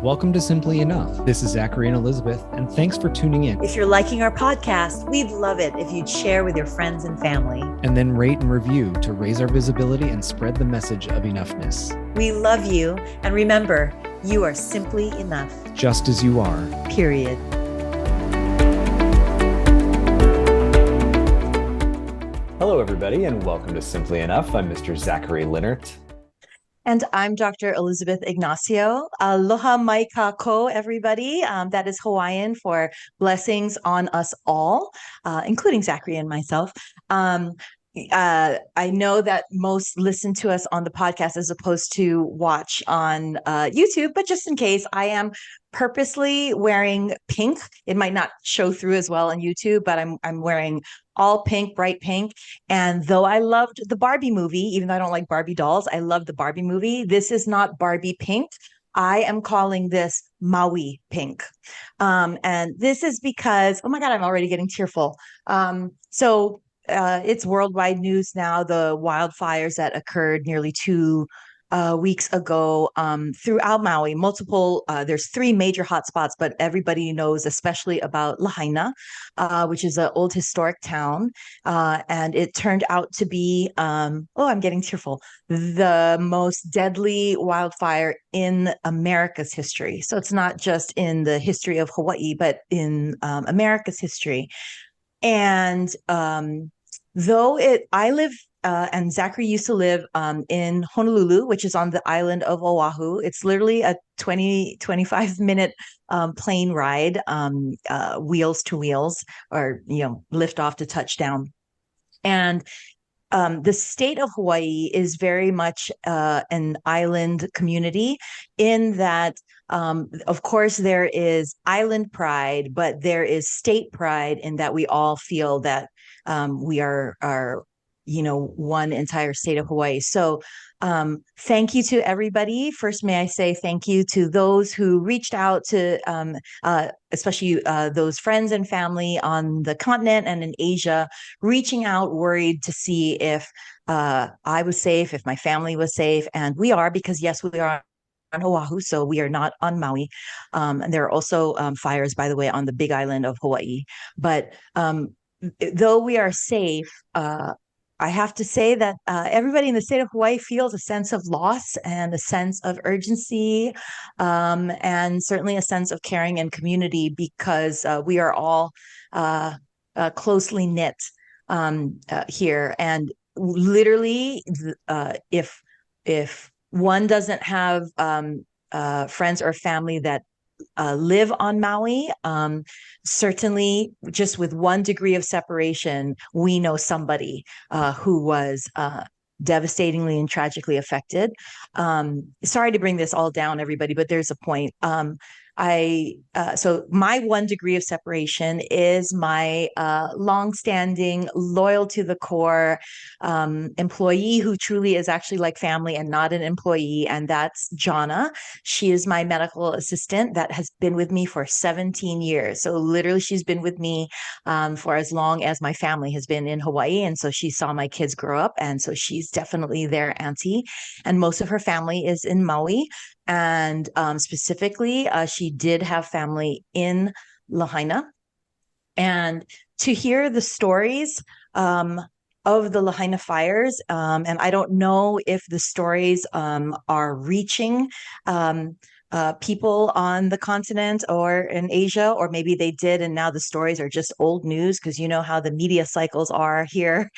Welcome to Simply Enough. This is Zachary and Elizabeth, and thanks for tuning in. If you're liking our podcast, we'd love it if you'd share with your friends and family. And then rate and review to raise our visibility and spread the message of enoughness. We love you, and remember, you are simply enough. Just as you are. Period. Hello, everybody, and welcome to Simply Enough. I'm Mr. Zachary Linnert. And I'm Dr. Elizabeth Ignacio. Aloha mai kako, everybody. That is Hawaiian for blessings on us all, including Zachary and myself. I know that most listen to us on the podcast as opposed to watch on YouTube, but just in case, I am purposely wearing pink. It might not show through as well on YouTube, but I'm wearing all pink, bright pink. And though I loved the Barbie movie, even though I don't like Barbie dolls, I love the Barbie movie. This is not Barbie pink. I am calling this Maui pink. And this is because, oh my God, I'm already getting tearful. It's worldwide news now, the wildfires that occurred nearly 2 weeks ago throughout Maui. There's three major hotspots, but everybody knows especially about Lahaina, which is an old historic town. And it turned out to be, I'm getting tearful, the most deadly wildfire in America's history. So it's not just in the history of Hawaii, but in America's history. And I live, and Zachary used to live in Honolulu, which is on the island of Oahu. It's literally a 25 minute plane ride, wheels to wheels, or, lift off to touchdown. And the state of Hawaii is very much an island community in that, of course, there is island pride, but there is state pride in that we all feel that we are one entire state of Hawaii. So thank you to everybody. First, may I say thank you to those who reached out to, especially those friends and family on the continent and in Asia, reaching out, worried to see if I was safe, if my family was safe. And we are, because yes, we are on Oahu, so we are not on Maui. And there are also fires, by the way, on the big island of Hawaii. But though we are safe, I have to say that everybody in the state of Hawaii feels a sense of loss and a sense of urgency, and certainly a sense of caring and community, because we are all closely knit here. And literally, if one doesn't have friends or family that live on Maui, certainly just with 1 degree of separation, we know somebody who was devastatingly and tragically affected. Sorry to bring this all down, everybody, but there's a point. So my 1 degree of separation is my longstanding, loyal to the core employee who truly is actually like family and not an employee, and that's Jonna. She is my medical assistant that has been with me for 17 years. So literally, she's been with me for as long as my family has been in Hawaii, and so she saw my kids grow up, and so she's definitely their auntie. And most of her family is in Maui. And specifically, she did have family in Lahaina. And to hear the stories of the Lahaina fires, and I don't know if the stories are reaching people on the continent or in Asia, or maybe they did, and now the stories are just old news, because you know how the media cycles are here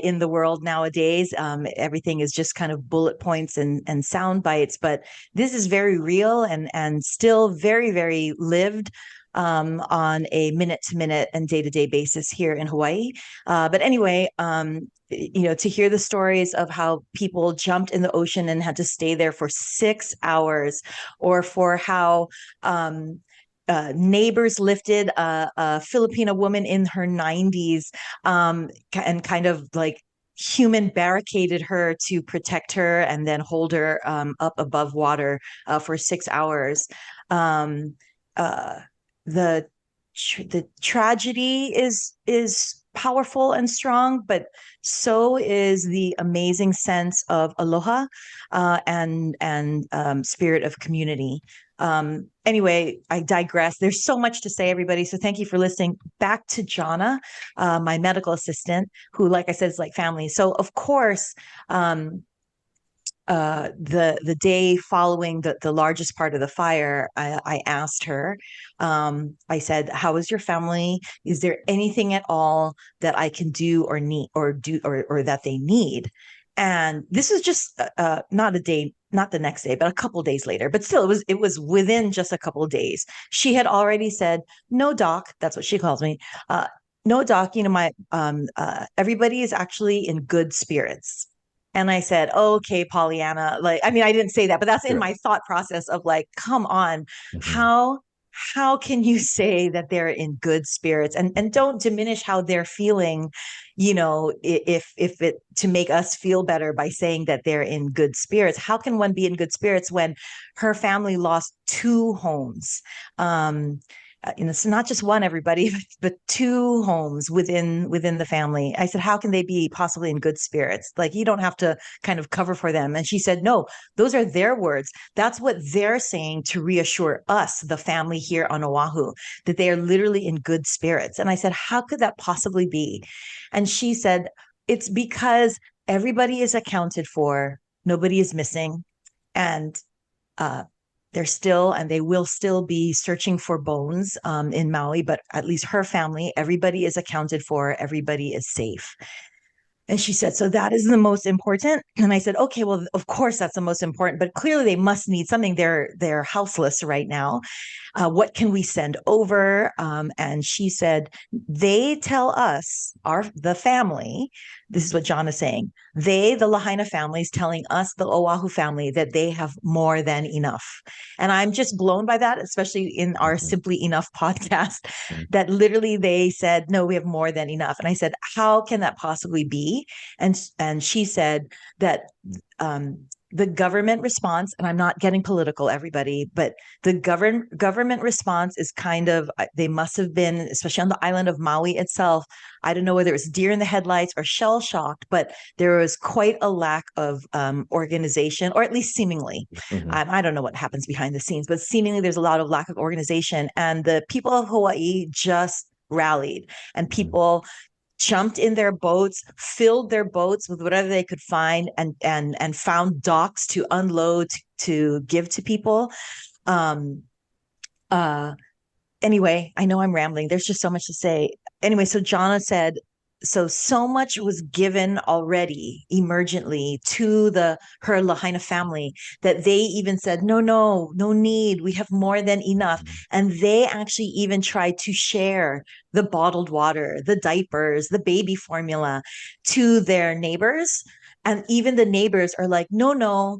in the world nowadays. Everything is just kind of bullet points and sound bites, but this is very real and still very, very lived on a minute-to-minute and day-to-day basis here in Hawaii. But anyway, to hear the stories of how people jumped in the ocean and had to stay there for 6 hours, or for how neighbors lifted a Filipina woman in her 90s and kind of like human barricaded her to protect her and then hold her up above water for 6 hours. The tragedy is powerful and strong, but so is the amazing sense of aloha and spirit of community. Anyway, I digress. There's so much to say, everybody. So thank you for listening. Back to Jana, my medical assistant, who, like I said, is like family. So of course, the day following the largest part of the fire, I asked her, I said, how is your family? Is there anything at all that I can do or need or that they need? And this is just not a day, not the next day, but a couple days later. But still, it was within just a couple of days. She had already said, no, doc, that's what she calls me. No, doc, my everybody is actually in good spirits. And I said, oh, okay, Pollyanna. Like, I mean, I didn't say that, but that's in my thought process of like, come on, how can you say that they're in good spirits and don't diminish how they're feeling, if it to make us feel better by saying that they're in good spirits. How can one be in good spirits when her family lost two homes? It's not just one, everybody, but two homes within the family. I said, how can they be possibly in good spirits? Like, you don't have to kind of cover for them. And she said, no, those are their words. That's what they're saying to reassure us, the family here on Oahu, that they are literally in good spirits. And I said, how could that possibly be? And she said, it's because everybody is accounted for, nobody is missing, and they're still and they will still be searching for bones in Maui, but at least her family, everybody is accounted for, everybody is safe. And she said, so that is the most important. And I said, okay, well, of course that's the most important, but clearly they must need something. They're houseless right now. What can we send over? And she said, they tell us, the family, this is what John is saying, the Lahaina family is telling us, the Oahu family, that they have more than enough. And I'm just blown by that, especially in our Simply Enough podcast, that literally they said, no, we have more than enough. And I said, how can that possibly be? And she said that the government response, and I'm not getting political, everybody, but the government response is kind of, they must have been, especially on the island of Maui itself, I don't know whether it was deer in the headlights or shell shocked, but there was quite a lack of organization, or at least seemingly. I don't know what happens behind the scenes, but seemingly there's a lot of lack of organization. And the people of Hawaii just rallied, and people jumped in their boats, filled their boats with whatever they could find, and found docks to unload to give to people. Anyway, I know I'm rambling. There's just so much to say. Anyway, so Jana said, so much was given already emergently to her Lahaina family that they even said, no need. We have more than enough. And they actually even tried to share the bottled water, the diapers, the baby formula to their neighbors. And even the neighbors are like, no,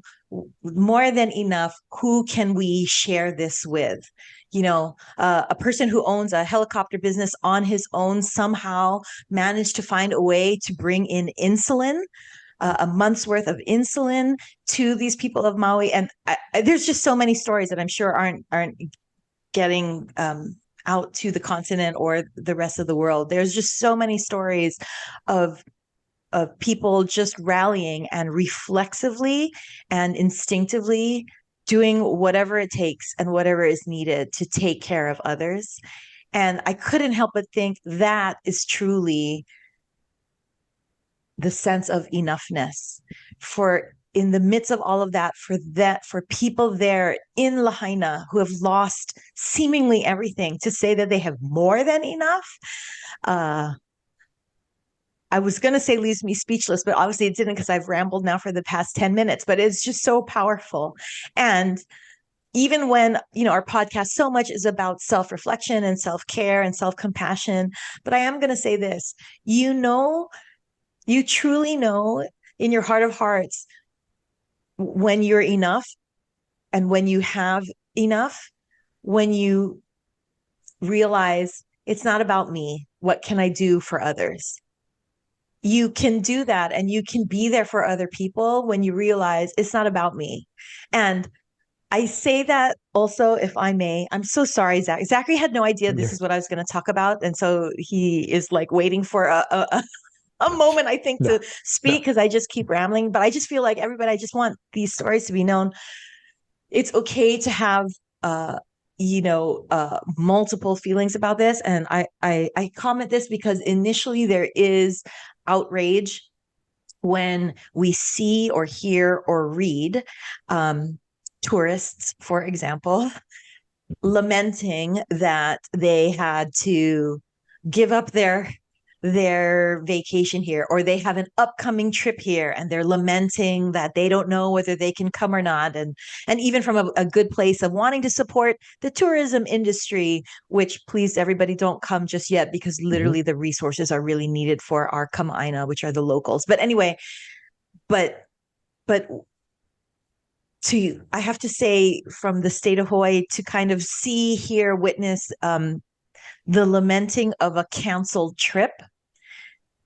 more than enough. Who can we share this with? A person who owns a helicopter business on his own somehow managed to find a way to bring in insulin, a month's worth of insulin to these people of Maui. And there's just so many stories that I'm sure aren't getting out to the continent or the rest of the world. There's just so many stories of people just rallying and reflexively and instinctively doing whatever it takes and whatever is needed to take care of others. And I couldn't help but think that is truly the sense of enoughness. For in the midst of all of that, for people there in Lahaina who have lost seemingly everything, to say that they have more than enough, I was going to say leaves me speechless, but obviously it didn't, because I've rambled now for the past 10 minutes, but it's just so powerful. And even when, our podcast so much is about self-reflection and self-care and self-compassion, but I am going to say this, you truly know in your heart of hearts when you're enough and when you have enough, when you realize it's not about me, what can I do for others? You can do that, and you can be there for other people when you realize it's not about me. And I say that also, if I may. I'm so sorry, Zach. Zachary had no idea this Yeah. is what I was going to talk about, and so he is like waiting for a moment, I think, No, to speak no. because I just keep rambling. But I just feel like everybody, I just want these stories to be known. It's okay to have uh multiple feelings about this, and I comment this because initially there is outrage when we see or hear or read tourists, for example, lamenting that they had to give up their vacation here, or they have an upcoming trip here and they're lamenting that they don't know whether they can come or not, and even from a good place of wanting to support the tourism industry, which, please everybody, don't come just yet because Mhm. literally the resources are really needed for our kamaaina, which are the locals. But anyway, but to I have to say, from the state of Hawaii, to kind of see, hear, witness the lamenting of a canceled trip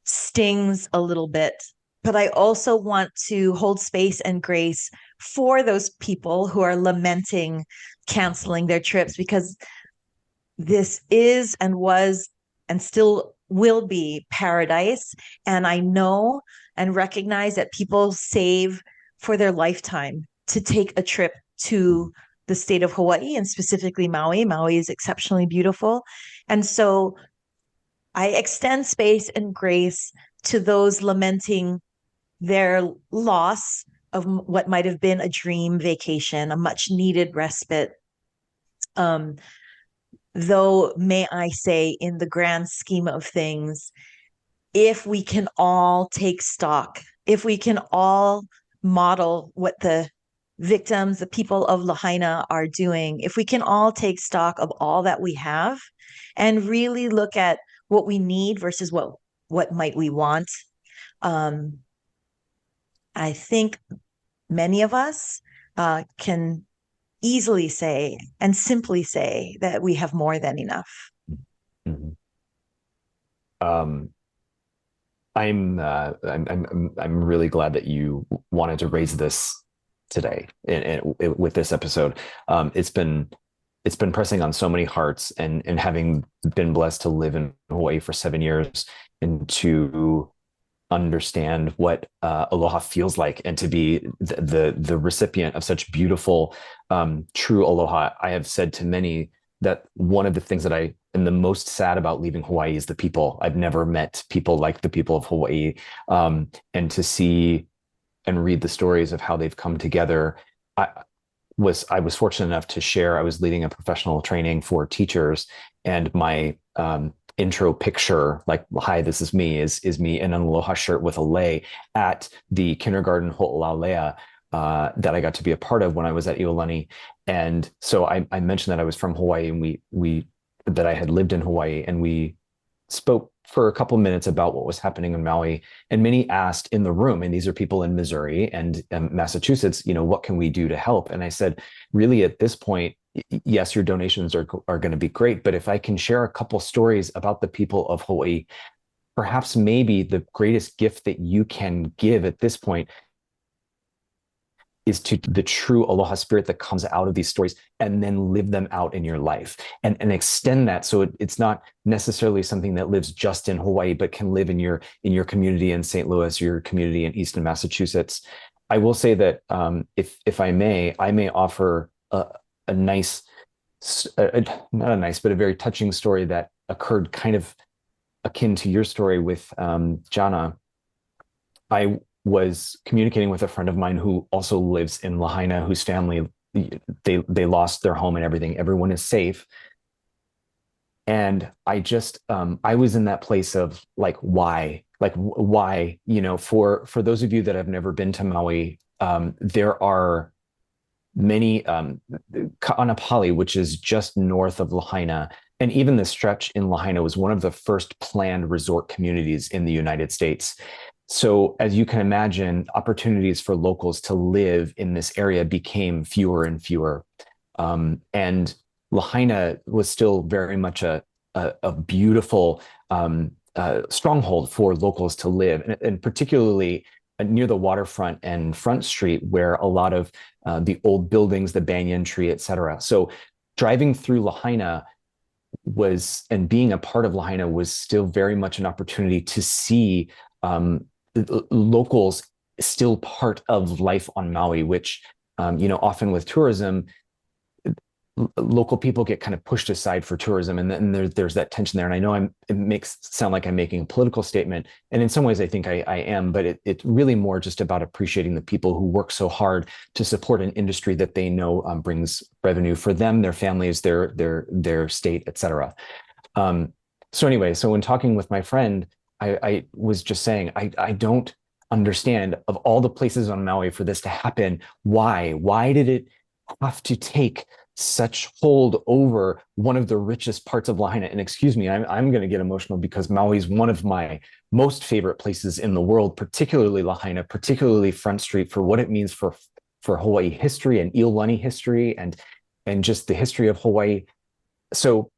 stings a little bit. But I also want to hold space and grace for those people who are lamenting canceling their trips, because this is and was and still will be paradise. And I know and recognize that people save for their lifetime to take a trip to the state of Hawaii, and specifically Maui. Maui is exceptionally beautiful. And so I extend space and grace to those lamenting their loss of what might have been a dream vacation, a much needed respite. Um, though, may I say, in the grand scheme of things, if we can all take stock, if we can all model what the victims, the people of Lahaina are doing, if we can all take stock of all that we have and really look at what we need versus what might we want, um, I think many of us can easily say and simply say that we have more than enough. Mhm. Um, I'm really glad that you wanted to raise this today and with this episode. It's been pressing on so many hearts, and having been blessed to live in Hawaii for 7 years and to understand what aloha feels like, and to be the recipient of such beautiful true aloha. I have said to many that one of the things that I am the most sad about leaving Hawaii is the people. I've never met people like the people of Hawaii, and to see and read the stories of how they've come together. I was fortunate enough to share. I was leading a professional training for teachers, and my intro picture, like, "Hi, this is me," is me in an aloha shirt with a lei at the kindergarten ho'olalea that I got to be a part of when I was at Iolani. And so I mentioned that I was from Hawaii, and we that I had lived in Hawaii, and we spoke for a couple of minutes about what was happening in Maui. And many asked in the room, and these are people in Missouri and Massachusetts, what can we do to help? And I said, really, at this point, yes, your donations are going to be great, but if I can share a couple stories about the people of Hawaii, perhaps maybe the greatest gift that you can give at this point is to the true aloha spirit that comes out of these stories, and then live them out in your life, and extend that, so it's not necessarily something that lives just in Hawaii, but can live in your community in St. Louis, your community in Easton, Massachusetts. I will say that if I may offer a nice, not a nice, but a very touching story that occurred kind of akin to your story with Jana. I was communicating with a friend of mine who also lives in Lahaina, whose family, they lost their home and everything. Everyone is safe. And I was in that place of like, why? Like, why? For those of you that have never been to Maui, there are many, Ka'anapali, which is just north of Lahaina, and even the stretch in Lahaina was one of the first planned resort communities in the United States. So, as you can imagine, opportunities for locals to live in this area became fewer and fewer. And Lahaina was still very much a beautiful stronghold for locals to live, and particularly near the waterfront and Front Street, where a lot of the old buildings, the banyan tree, etc. So driving through Lahaina and being a part of Lahaina was still very much an opportunity to see locals still part of life on Maui, which, often with tourism, local people get kind of pushed aside for tourism, and then there's that tension there. And I know it makes sound like I'm making a political statement, and in some ways I think I am, but it's really more just about appreciating the people who work so hard to support an industry that they know brings revenue for them, their families, their state, etc. So anyway, so when talking with my friend, I was just saying I don't understand, of all the places on Maui for this to happen, why did it have to take such hold over one of the richest parts of Lahaina? And excuse me, I'm going to get emotional because Maui is one of my most favorite places in the world, particularly Lahaina, particularly Front Street, for what it means for Hawaii history and Iolani history and just the history of Hawaii. So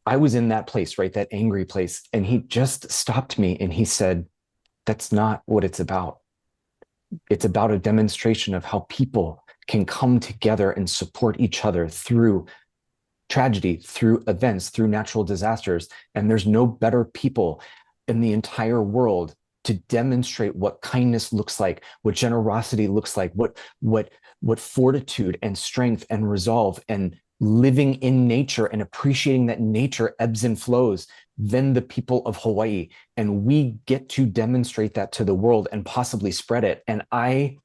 I was in that place, right? That angry place. And he just stopped me and he said, that's not what it's about. It's about a demonstration of how people can come together and support each other through tragedy, through events, through natural disasters. And there's no better people in the entire world to demonstrate what kindness looks like, what generosity looks like, what fortitude and strength and resolve and living in nature and appreciating that nature ebbs and flows than the people of Hawaii. And we get to demonstrate that to the world and possibly spread it. And I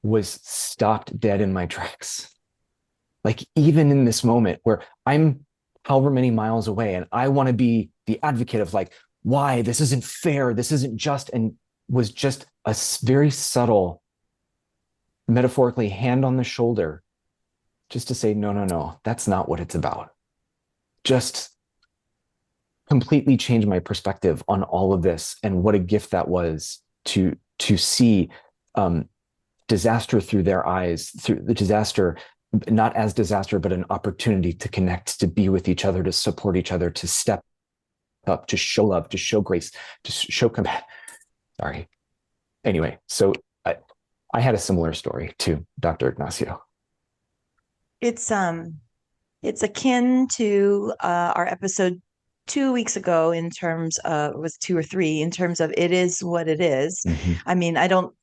was stopped dead in my tracks. Like, even in this moment where I'm however many miles away and I want to be the advocate of like, why this isn't fair, this isn't just, and was just a very subtle, metaphorically, hand on the shoulder, just to say, no, that's not what it's about. Just completely changed my perspective on all of this, and what a gift that was to see disaster through their eyes, through the disaster, not as disaster, but an opportunity to connect, to be with each other, to support each other, to step up, to show love, to show grace, to show compassion. Sorry. Anyway, so I had a similar story to Dr. Ignacio. It's akin to our episode 2 weeks ago in terms of, it was 2 or 3, in terms of it is what it is. Mm-hmm. I mean, I don't,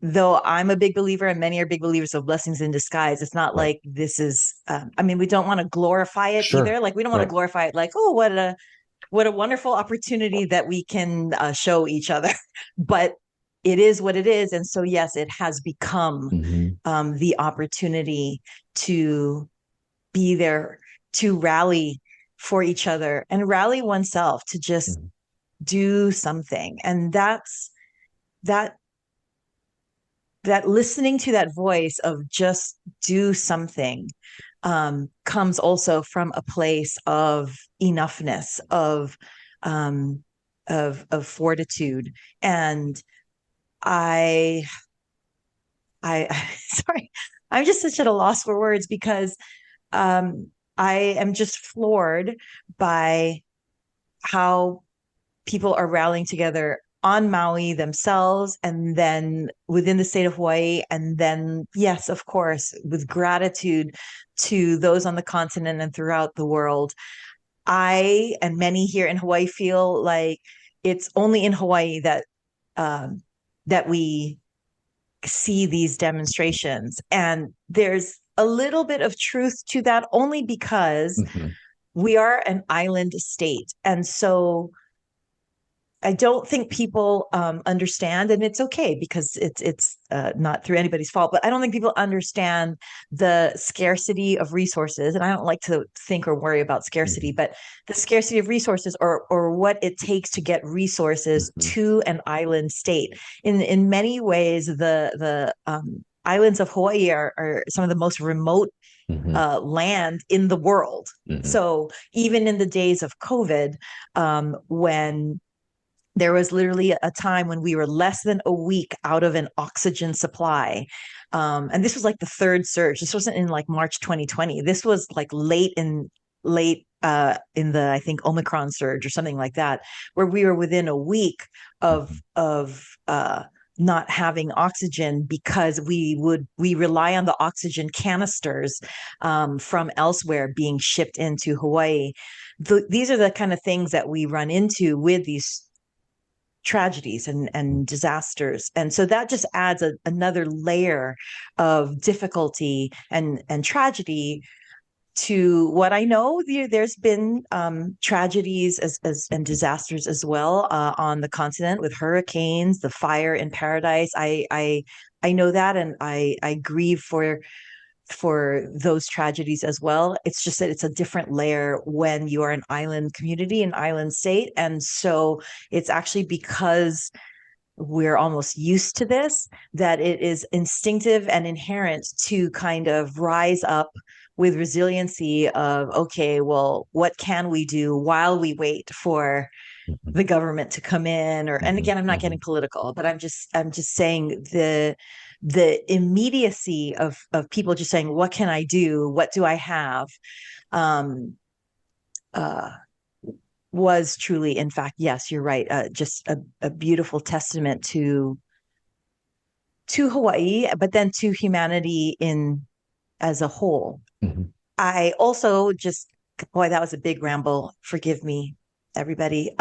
though I'm a big believer and many are big believers of blessings in disguise. It's not Right. like this is, I mean, we don't want to glorify it Sure. either. Like, we don't want Right. to glorify it like, oh, what a wonderful opportunity that we can show each other. But it is what it is. And so, yes, it has become Mm-hmm. the opportunity to be there, to rally for each other and rally oneself to just Mm-hmm. do something. And that listening to that voice of just do something comes also from a place of enoughness, of fortitude. And I sorry, I'm just such at a loss for words because I am just floored by how people are rallying together on Maui themselves, and then within the state of Hawaii, and then, yes, of course, with gratitude to those on the continent and throughout the world. I and many here in Hawaii feel like it's only in Hawaii that we see these demonstrations, and there's a little bit of truth to that, only because Mm-hmm. we are an island state. And so I don't think people understand, and it's okay because it's not through anybody's fault. But I don't think people understand the scarcity of resources, and I don't like to think or worry about scarcity, Mm-hmm. but the scarcity of resources, or what it takes to get resources Mm-hmm. to an island state. In many ways, the islands of Hawaii are some of the most remote Mm-hmm. land in the world. Mm-hmm. So even in the days of COVID, when there was literally a time when we were less than a week out of an oxygen supply. And this was like the third surge. This wasn't in like March 2020. This was like late in the, I think, Omicron surge or something like that, where we were within a week of not having oxygen because we rely on the oxygen canisters from elsewhere being shipped into Hawaii. These are the kind of things that we run into with these tragedies and disasters, and so that just adds another layer of difficulty and tragedy to what I know. There's been tragedies and disasters as well on the continent with hurricanes, the fire in Paradise. I know that, and I grieve for those tragedies as well. It's just that it's a different layer when you are an island community, an island state, and so it's actually because we're almost used to this that it is instinctive and inherent to kind of rise up with resiliency of, okay, well, what can we do while we wait for Mhm. the government to come in? Or, and Mhm. again, I'm not getting Mhm. political, but I'm just saying the immediacy of people just saying, what can I do, what do I have, um uh was truly, in fact, yes, you're right, just a beautiful testament to Hawaii, but then to humanity in as a whole. Mhm. I also just, boy, that was a big ramble. Forgive me, everybody.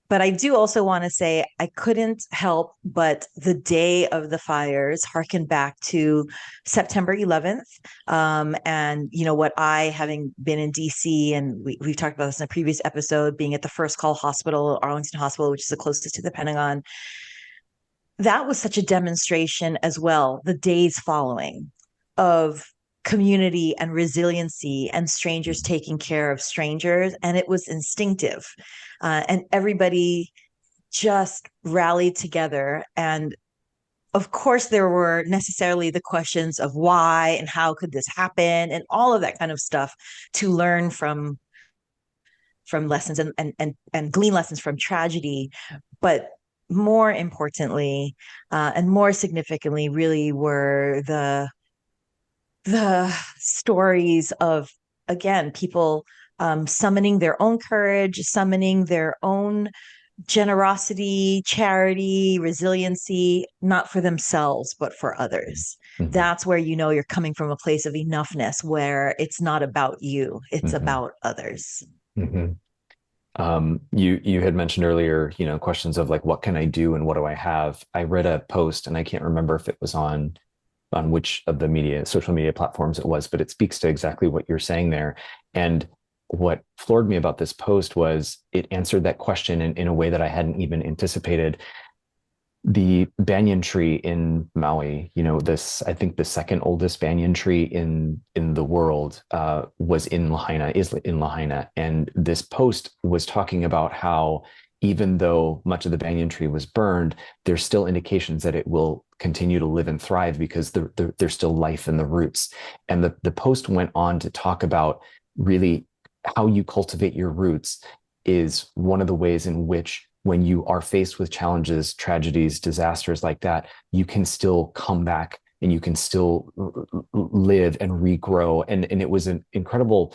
But I do also want to say I couldn't help but the day of the fires harken back to September 11th. And, you know, what I, having been in DC, and we've talked about this in a previous episode, being at the First Call Hospital, Arlington Hospital, which is the closest to the Pentagon, that was such a demonstration as well, the days following, of community and resiliency and strangers taking care of strangers. And it was instinctive. And everybody just rallied together. And of course, there were necessarily the questions of why and how could this happen and all of that kind of stuff to learn from lessons and glean lessons from tragedy. But more importantly, and more significantly, really were the stories of, again, people summoning their own courage, summoning their own generosity, charity, resiliency, not for themselves, but for others. Mhm. That's where you know you're coming from a place of enoughness, where it's not about you, it's Mhm. about others. Mhm. You had mentioned earlier, questions of like, what can I do and what do I have? I read a post, and I can't remember if it was on which of the social media platforms it was, but it speaks to exactly what you're saying there. And what floored me about this post was it answered that question in a way that I hadn't even anticipated. The banyan tree in Maui, this, I think the second oldest banyan tree in the world, was in Lahaina, is in Lahaina. And this post was talking about how even though much of the banyan tree was burned, there's still indications that it will continue to live and thrive because there's still life in the roots. And the post went on to talk about really how you cultivate your roots is one of the ways in which, when you are faced with challenges, tragedies, disasters like that, you can still come back and you can still live and regrow. And it was an incredible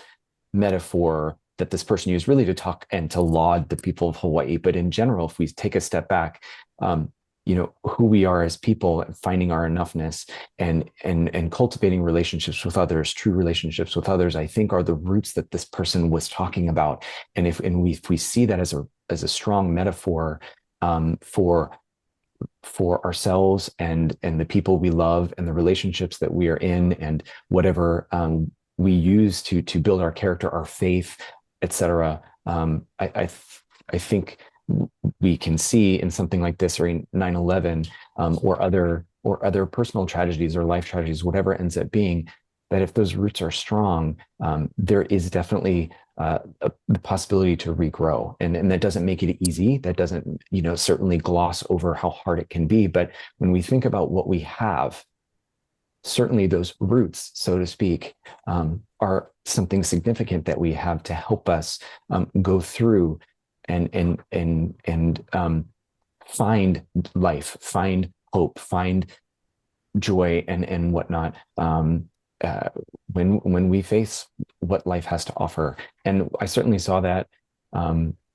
metaphor that this person used, really to talk and to laud the people of Hawaii. But in general, if we take a step back, um, who we are as people, finding our enoughness and cultivating relationships with others, true relationships with others, I think are the roots that this person was talking about. And if we see that as a strong metaphor, for ourselves and the people we love and the relationships that we are in, and whatever we use to build our character, our faith, etc. I think we can see in something like this, or in 9/11, or other personal tragedies or life tragedies, whatever it ends up being, that if those roots are strong, there is definitely the possibility to regrow. And that doesn't make it easy. That doesn't, certainly gloss over how hard it can be. But when we think about what we have, certainly those roots, so to speak, are something significant that we have to help us go through and find life, find hope, find joy, and whatnot, uh, when we face what life has to offer. And I certainly saw that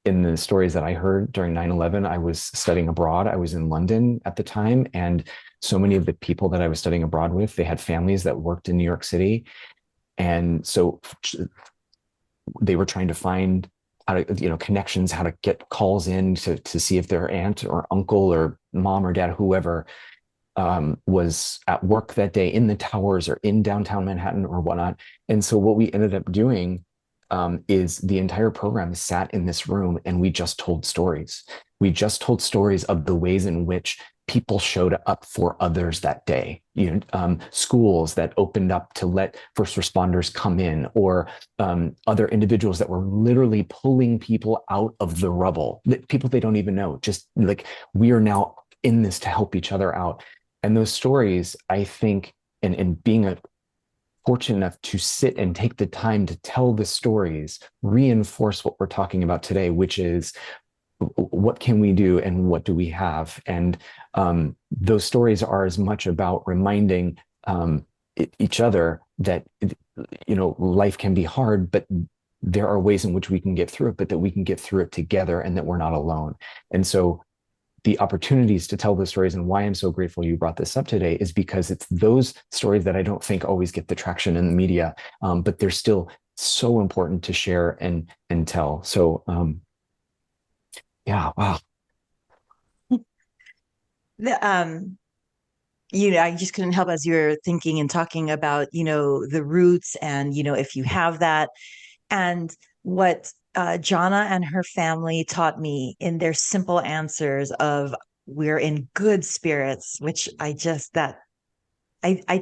in the stories that I heard during 9/11, I was studying abroad. I was in London at the time. And so many of the people that I was studying abroad with, they had families that worked in New York City. And so they were trying to find how to, connections, how to get calls in to see if their aunt or uncle or mom or dad, whoever, was at work that day in the towers or in downtown Manhattan or whatnot. And so what we ended up doing, is the entire program sat in this room and we just told stories. We just told stories of the ways in which people showed up for others that day. Schools that opened up to let first responders come in, or other individuals that were literally pulling people out of the rubble, people they don't even know. Just like, we are now in this to help each other out. And those stories, I think, and being fortunate enough to sit and take the time to tell the stories, reinforce what we're talking about today, which is, what can we do and what do we have? And those stories are as much about reminding each other that, life can be hard, but there are ways in which we can get through it, but that we can get through it together and that we're not alone. And so the opportunities to tell those stories, and why I'm so grateful you brought this up today, is because it's those stories that I don't think always get the traction in the media, but they're still so important to share and tell. So yeah, wow. The, I just couldn't help as you're thinking and talking about, the roots and, if you have that. And what Jana and her family taught me in their simple answers of, we're in good spirits, which I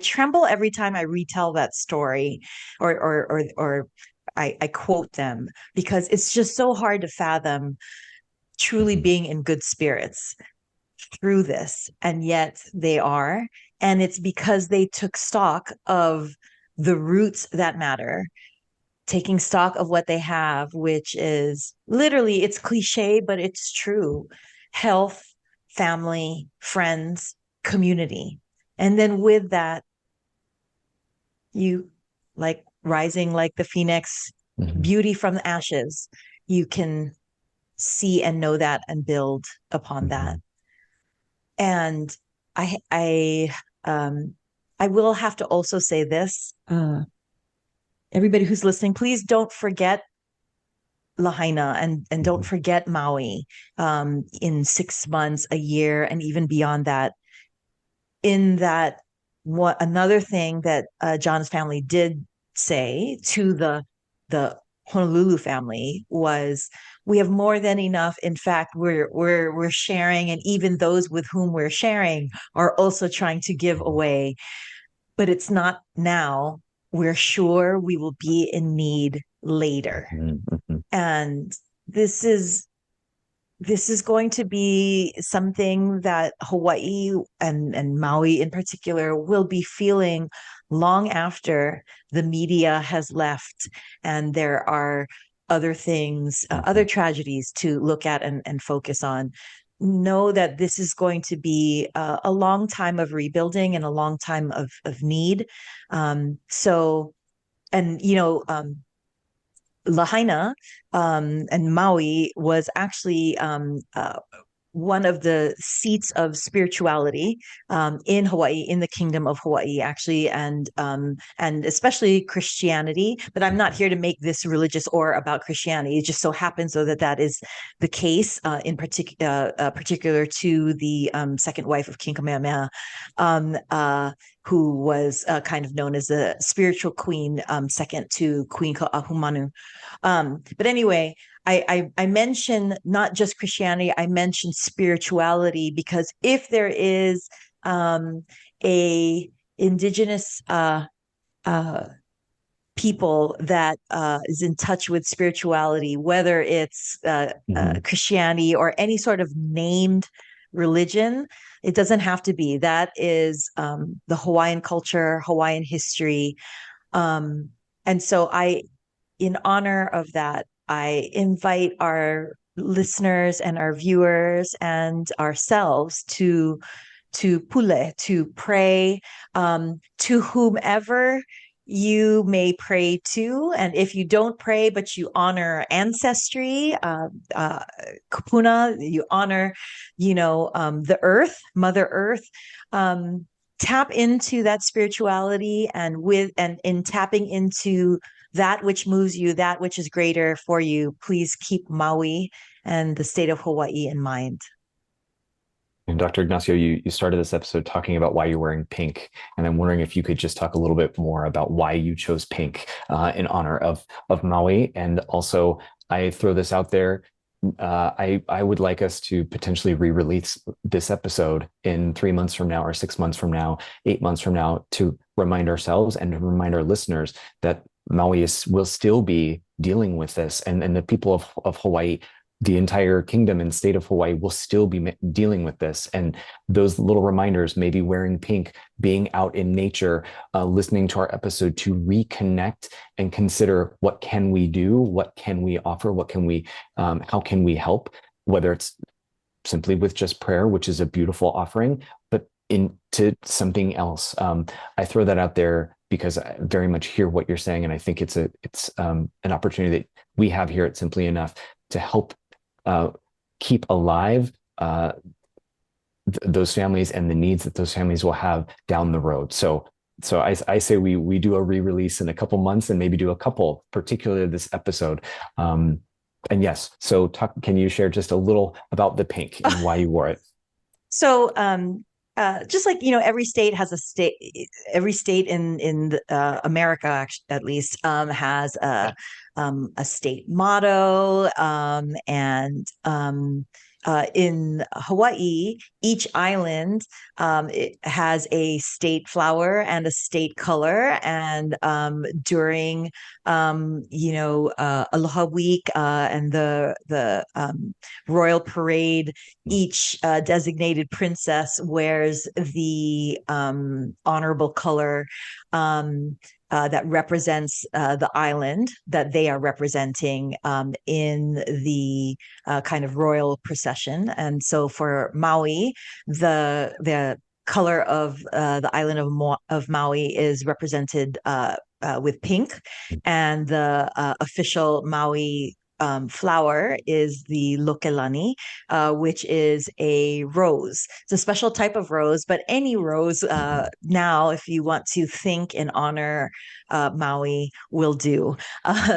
tremble every time I retell that story, or I quote them, because it's just so hard to fathom truly Mhm. being in good spirits through this, and yet they are. And it's because they took stock of the roots that matter, taking stock of what they have, which is literally, it's cliche, but it's true: health, family, friends, community. And then with that, you, like rising like the phoenix, Mhm. beauty from the ashes, you can see and know that and build upon that. Mhm. And I I I will have to also say this. Everybody who's listening, please don't forget Lahaina, and don't Mhm. forget Maui, in 6 months, a year, and even beyond that. In that, what another thing that John's family did say to the Honolulu family was, we have more than enough. In fact, we're sharing, and even those with whom we're sharing are also trying to give away. But it's not now. We're sure we will be in need later. Mhm. Mhm. And this is this is going to be something that Hawaii and Maui in particular will be feeling long after the media has left, and there are other things, other Mhm. tragedies to look at and focus on. Know that this is going to be a long time of rebuilding and a long time of need. So, and Lahaina, and Maui was actually one of the seats of spirituality in Hawaii, in the kingdom of Hawaii, actually, and especially Christianity. But I'm not here to make this religious or about Christianity. It just so happens, though, that that is the case, particular to the second wife of King Kamehameha, who was kind of known as the spiritual queen, second to Queen Ka'ahumanu. But anyway, I mention not just Christianity, I mention spirituality, because if there is a indigenous uh, people that is in touch with spirituality, whether it's Mhm. Christianity or any sort of named religion, it doesn't have to be. That is the Hawaiian culture, Hawaiian history. Um, and so in honor of that, I invite our listeners and our viewers and ourselves to pule, to pray, to whomever you may pray to. And if you don't pray, but you honor ancestry, kupuna, you honor, the earth, Mother Earth, tap into that spirituality, and in tapping into that which moves you, that which is greater for you, please keep Maui and the state of Hawaii in mind. And Dr. Ignacio, you started this episode talking about why you're wearing pink, and I'm wondering if you could just talk a little bit more about why you chose pink in honor of Maui. And also, I throw this out there. I would like us to potentially re-release this episode in 3 months from now, or 6 months from now, 8 months from now, to remind ourselves and to remind our listeners that Maui will still be dealing with this, and the people of Hawaii, the entire kingdom and state of Hawaii, will still be dealing with this. And those little reminders, maybe wearing pink, being out in nature, listening to our episode, to reconnect and consider, what can we do? What can we offer? How can we help? Whether it's simply with just prayer, which is a beautiful offering, but into something else. I throw that out there because I very much hear what you're saying, and I think it's an opportunity that we have here at Simply Enough to help keep alive those families and the needs that those families will have down the road. So I say we do a re-release in a couple months, and maybe do a couple, particularly this episode. And yes, so can you share just a little about the pink and why you wore it? So, just like, every state has every state in America, at least, has a state motto, and in Hawaii, each island, it has a state flower and a state color. And during Aloha Week, and the royal parade, each designated princess wears the honorable color that represents the island that they are representing in the kind of royal procession. And so for Maui, the color of the island of Maui is represented with pink, and the official Maui flower is the lokelani, which is a rose. It's a special type of rose, but any rose now, if you want to think and honor Maui, will do.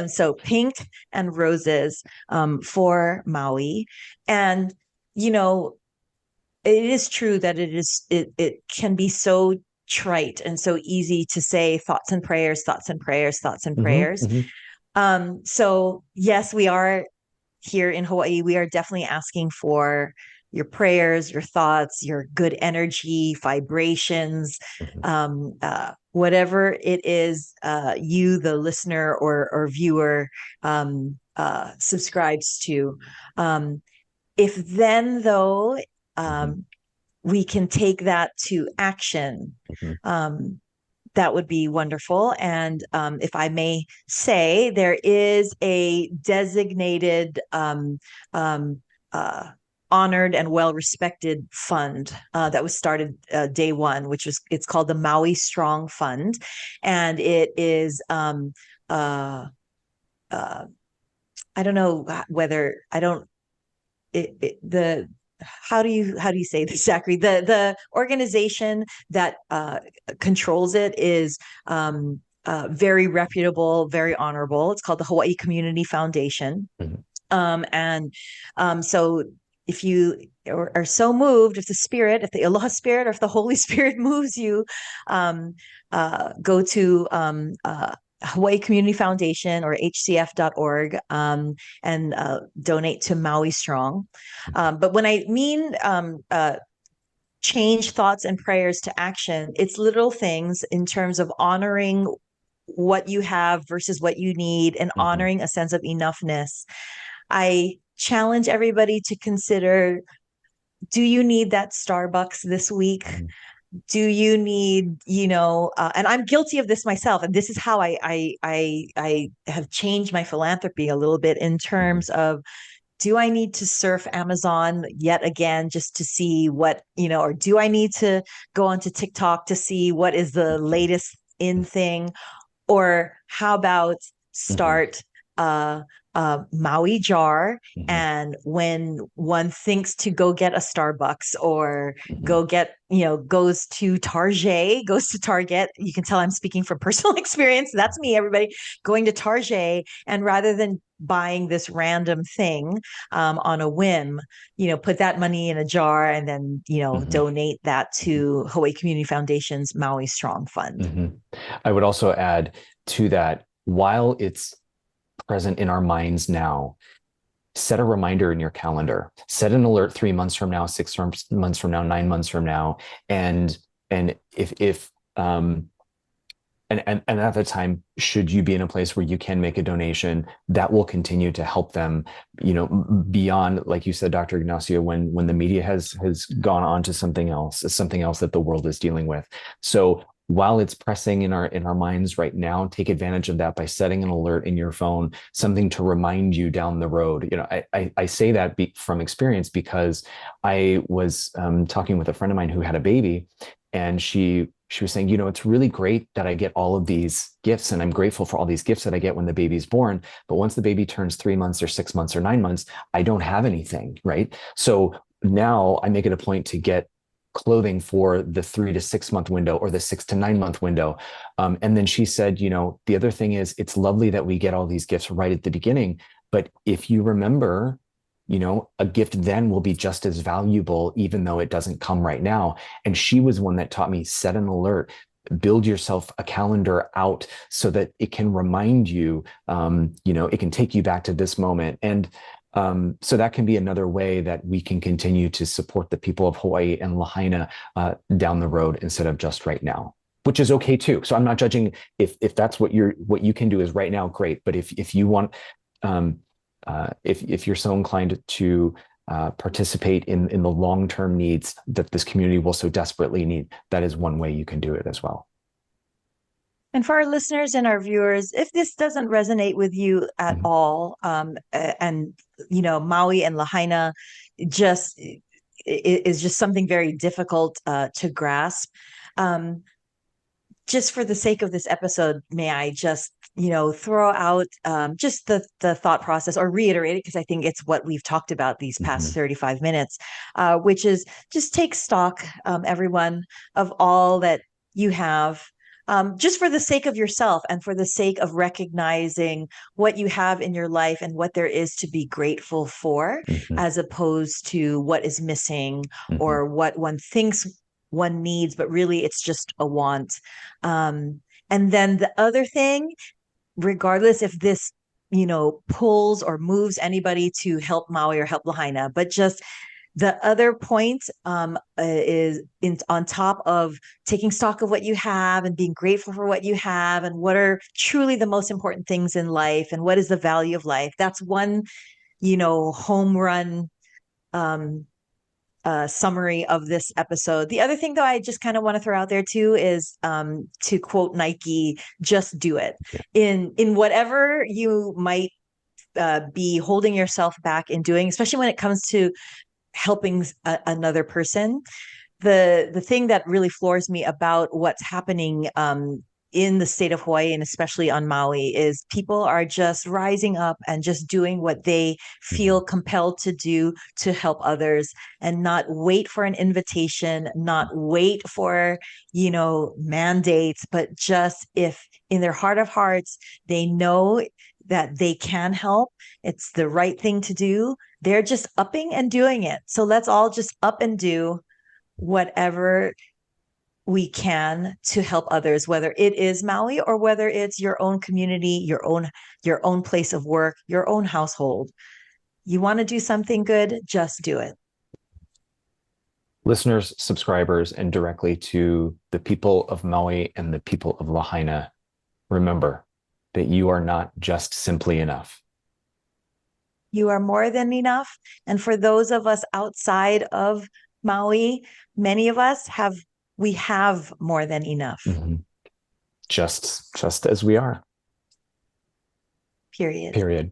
So pink and roses for Maui. And, it is true that it can be so trite and so easy to say thoughts and prayers, thoughts and prayers, thoughts and prayers. So yes, we are here in Hawaii. We are definitely asking for your prayers, your thoughts, your good energy, vibrations, whatever it is, you, the listener or viewer, subscribes to. If then, though, we can take that to action, that would be wonderful. And if I may say, there is a designated, honored and well-respected fund that was started day one, it's called the Maui Strong Fund. And it is, I don't know whether, I don't, the how do you say this, Zachary? The organization that controls it is very reputable, very honorable. It's called the Hawaii Community Foundation. And so if you are so moved, if the Aloha Spirit, or if the Holy Spirit moves you, go to Hawaii Community Foundation, or hcf.org, and donate to Maui Strong. But when I mean change thoughts and prayers to action, it's little things in terms of honoring what you have versus what you need, and honoring a sense of enoughness. I challenge everybody to consider, do you need that Starbucks this week? Do you need, and I'm guilty of this myself, and this is how I have changed my philanthropy a little bit, in terms of, do I need to surf Amazon yet again just to see what, or do I need to go onto TikTok to see what is the latest in thing? Or how about Mm-hmm. start a Maui jar, Mm-hmm. and when one thinks to go get a Starbucks or Mm-hmm. go get, goes to Target, goes to Target, you can tell I'm speaking from personal experience. That's me, everybody, going to Target, and rather than buying this random thing on a whim, put that money in a jar and then, Mm-hmm. donate that to Hawaii Community Foundation's Maui Strong Fund. Mm-hmm. I would also add to that, while it's present in our minds now, set a reminder in your calendar. Set an alert 3 months from now, 6 months from now, 9 months from now, and if and at the time, should you be in a place where you can make a donation, that will continue to help them, beyond, like you said, Dr. Ignacio, when the media has gone on to something else that the world is dealing with. So while it's pressing in our minds right now, take advantage of that by setting an alert in your phone, something to remind you down the road. I say that from experience, because I was talking with a friend of mine who had a baby, and she was saying, it's really great that I get all of these gifts, and I'm grateful for all these gifts that I get when the baby's born. But once the baby turns 3 months or 6 months or 9 months, I don't have anything, right? So now I make it a point to get clothing for the 3 to 6 month window or the 6 to 9 month window. And then she said, the other thing is, it's lovely that we get all these gifts right at the beginning. But if you remember, a gift then will be just as valuable, even though it doesn't come right now. And she was one that taught me, set an alert, build yourself a calendar out so that it can remind you, it can take you back to this moment. And so that can be another way that we can continue to support the people of Hawaii and Lahaina down the road, instead of just right now, which is okay too. So I'm not judging if that's what you can do is right now, great. But if you want, if you're so inclined to participate in the long-term needs that this community will so desperately need, that is one way you can do it as well. And for our listeners and our viewers, if this doesn't resonate with you at Mm-hmm. all, and Maui and Lahaina just is just something very difficult to grasp. Just for the sake of this episode, may I just throw out just the thought process, or reiterate it, because I think it's what we've talked about these Mm-hmm. past 35 minutes, which is just take stock, everyone, of all that you have, just for the sake of yourself and for the sake of recognizing what you have in your life and what there is to be grateful for, Mm-hmm. as opposed to what is missing Mm-hmm. or what one thinks one needs, but really it's just a want. And then the other thing, regardless if this, pulls or moves anybody to help Maui or help Lahaina, but just the other point is on top of taking stock of what you have and being grateful for what you have and what are truly the most important things in life and what is the value of life. That's one, home run um, summary of this episode. The other thing, though, I just kind of want to throw out there too is, to quote Nike, "Just do it." Yeah. In whatever you might be holding yourself back in doing, especially when it comes to helping another person. The thing that really floors me about what's happening in the state of Hawaii, and especially on Maui, is people are just rising up and just doing what they feel Mm-hmm. compelled to do to help others, and not wait for an invitation, not wait for, mandates, but just if in their heart of hearts, they know that they can help, it's the right thing to do, they're just upping and doing it. So let's all just up and do whatever we can to help others, whether it is Maui or whether it's your own community, your own place of work, your own household. You want to do something good, just do it. Listeners, subscribers, and directly to the people of Maui and the people of Lahaina, remember that you are not just simply enough. You are more than enough. And for those of us outside of Maui, many of us we have more than enough. Mm-hmm. Just as we are. Period. Period.